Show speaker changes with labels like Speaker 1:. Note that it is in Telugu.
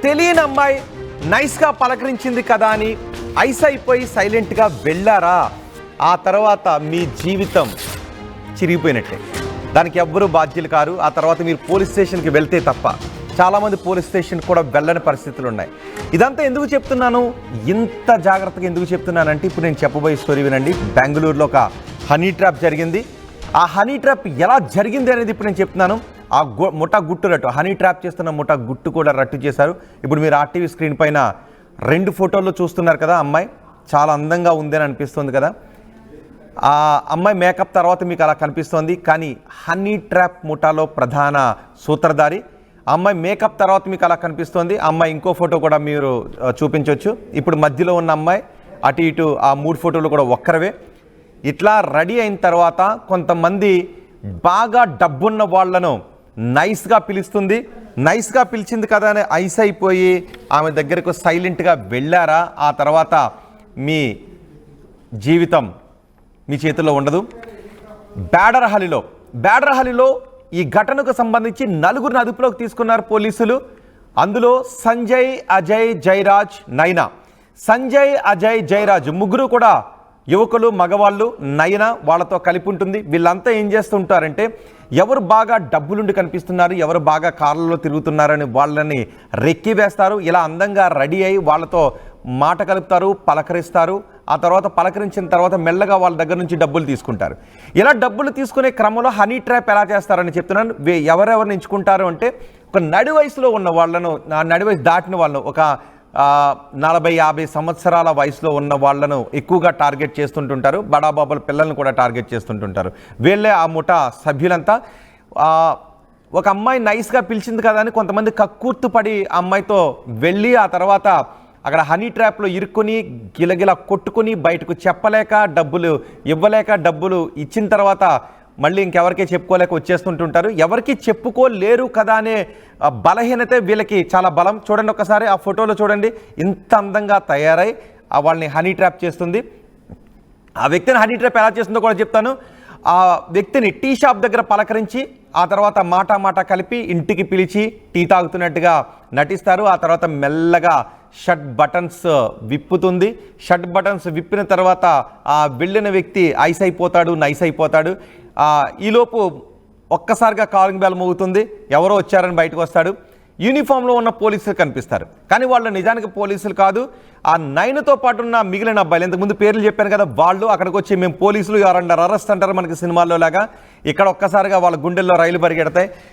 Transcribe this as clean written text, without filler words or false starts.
Speaker 1: తెలియని అమ్మాయి నైస్గా పలకరించింది కదా అని ఐస్ అయిపోయి సైలెంట్గా వెళ్ళారా, ఆ తర్వాత మీ జీవితం చిరిగిపోయినట్టే. దానికి ఎవ్వరూ బాధ్యులు కారు. ఆ తర్వాత మీరు పోలీస్ స్టేషన్కి వెళ్తే తప్ప. చాలామంది పోలీస్ స్టేషన్ కూడా వెళ్ళని పరిస్థితులు ఉన్నాయి. ఇదంతా ఎందుకు చెప్తున్నాను, ఇంత జాగ్రత్తగా ఎందుకు చెప్తున్నానంటే ఇప్పుడు నేను చెప్పబోయే స్టోరీ వినండి. బెంగళూరులో ఒక హనీ ట్రాప్ జరిగింది. ఆ హనీ ట్రాప్ ఎలా జరిగింది అనేది ఇప్పుడు నేను చెప్తున్నాను. ఆ ముఠా గుట్టు రట్టు, హనీ ట్రాప్ చేస్తున్న ముఠా గుట్టు కూడా రట్టు చేశారు. ఇప్పుడు మీరు ఆర్టీవీ స్క్రీన్ పైన 2 ఫోటోల్లో చూస్తున్నారు కదా. అమ్మాయి చాలా అందంగా ఉంది అని అనిపిస్తుంది కదా. ఆ అమ్మాయి మేకప్ తర్వాత మీకు అలా కనిపిస్తోంది, కానీ హనీ ట్రాప్ ముఠాలో ప్రధాన సూత్రధారి అమ్మాయి మేకప్ తర్వాత మీకు అలా కనిపిస్తోంది. అమ్మాయి ఇంకో ఫోటో కూడా మీరు చూపించవచ్చు. ఇప్పుడు మధ్యలో ఉన్న అమ్మాయి, అటు ఇటు ఆ 3 ఫోటోలు కూడా ఒక్కరవే. ఇట్లా రెడీ అయిన తర్వాత కొంతమంది బాగా డబ్బున్న వాళ్ళను నైస్గా పిలుస్తుంది. నైస్గా పిలిచింది కదా అని ఐస్ అయిపోయి ఆమె దగ్గరకు సైలెంట్గా వెళ్ళారా, ఆ తర్వాత మీ జీవితం మీ చేతుల్లో ఉండదు. బ్యాడర్హల్లిలో ఈ ఘటనకు సంబంధించి 4 అదుపులోకి తీసుకున్నారు పోలీసులు. అందులో సంజయ్, అజయ్, జయరాజ్, నైనా. సంజయ్, అజయ్, జయరాజ్ ముగ్గురు కూడా యువకులు, మగవాళ్ళు. నయన వాళ్ళతో కలిపి ఉంటుంది. వీళ్ళంతా ఏం చేస్తుంటారంటే ఎవరు బాగా డబ్బులుండి కనిపిస్తున్నారు, ఎవరు బాగా కార్లలో తిరుగుతున్నారని వాళ్ళని రెక్కి వేస్తారు. ఇలా అందంగా రెడీ అయ్యి వాళ్ళతో మాట కలుపుతారు, పలకరిస్తారు. ఆ తర్వాత పలకరించిన తర్వాత మెల్లగా వాళ్ళ దగ్గర నుంచి డబ్బులు తీసుకుంటారు. ఇలా డబ్బులు తీసుకునే క్రమంలో హనీ ట్రాప్ ఎలా చేస్తారని చెప్తున్నాను. ఎవరెవరిని ఎంచుకుంటారు అంటే ఒక నడి వయసులో ఉన్న వాళ్ళను, నడి వయసు దాటిన వాళ్ళను, ఒక 40-50 సంవత్సరాల వయసులో ఉన్న వాళ్ళను ఎక్కువగా టార్గెట్ చేస్తుంటుంటారు. బడాబాబుల పిల్లల్ని కూడా టార్గెట్ చేస్తుంటుంటారు. వీళ్ళే ఆ ముఠా సభ్యులంతా. ఒక అమ్మాయి నైస్గా పిలిచింది కదా అని కొంతమంది కక్కుర్తు పడి అమ్మాయితో వెళ్ళి ఆ తర్వాత అక్కడ హనీ ట్రాప్లో ఇరుక్కుని గిలగిల కొట్టుకుని బయటకు చెప్పలేక, డబ్బులు ఇవ్వలేక, డబ్బులు ఇచ్చిన తర్వాత మళ్ళీ ఇంకెవరికీ చెప్పుకోలేక వచ్చేస్తుంటుంటారు. ఎవరికి చెప్పుకోలేరు కదా అనే బలహీనతే వీళ్ళకి చాలా బలం. చూడండి ఒకసారి ఆ ఫోటోలో చూడండి, ఇంత అందంగా తయారై వాళ్ళని హనీ ట్రాప్ చేస్తుంది. ఆ వ్యక్తిని హనీ ట్రాప్ ఎలా చేస్తుందో కూడా చెప్తాను. ఆ వ్యక్తిని టీ షాప్ దగ్గర పలకరించి ఆ తర్వాత మాట కలిపి ఇంటికి పిలిచి టీ తాగుతున్నట్టుగా నటిస్తారు. ఆ తర్వాత మెల్లగా షర్ట్ బటన్స్ విప్పుతుంది. షర్ట్ బటన్స్ విప్పిన తర్వాత ఆ వెళ్ళిన వ్యక్తి ఐస్ అయిపోతాడు, నైస్ అయిపోతాడు. ఈలోపు ఒక్కసారిగా కాలింగ్ బెల్ మోగుతుంది. ఎవరో వచ్చారని బయటకు వస్తాడు. యూనిఫామ్లో ఉన్న పోలీసులు కనిపిస్తారు, కానీ వాళ్ళు నిజానికి పోలీసులు కాదు. ఆ 9తో పాటు ఉన్న మిగిలిన అబ్బాయిలు, ఇంతకుముందు పేర్లు చెప్పాను కదా, వాళ్ళు అక్కడికి వచ్చి మేము పోలీసులు, ఎవరన్నారు అరెస్ట్ అంటారు మనకి సినిమాల్లో లాగా. ఇక్కడ ఒక్కసారిగా వాళ్ళ గుండెల్లో రైలు పరిగెడతాయి.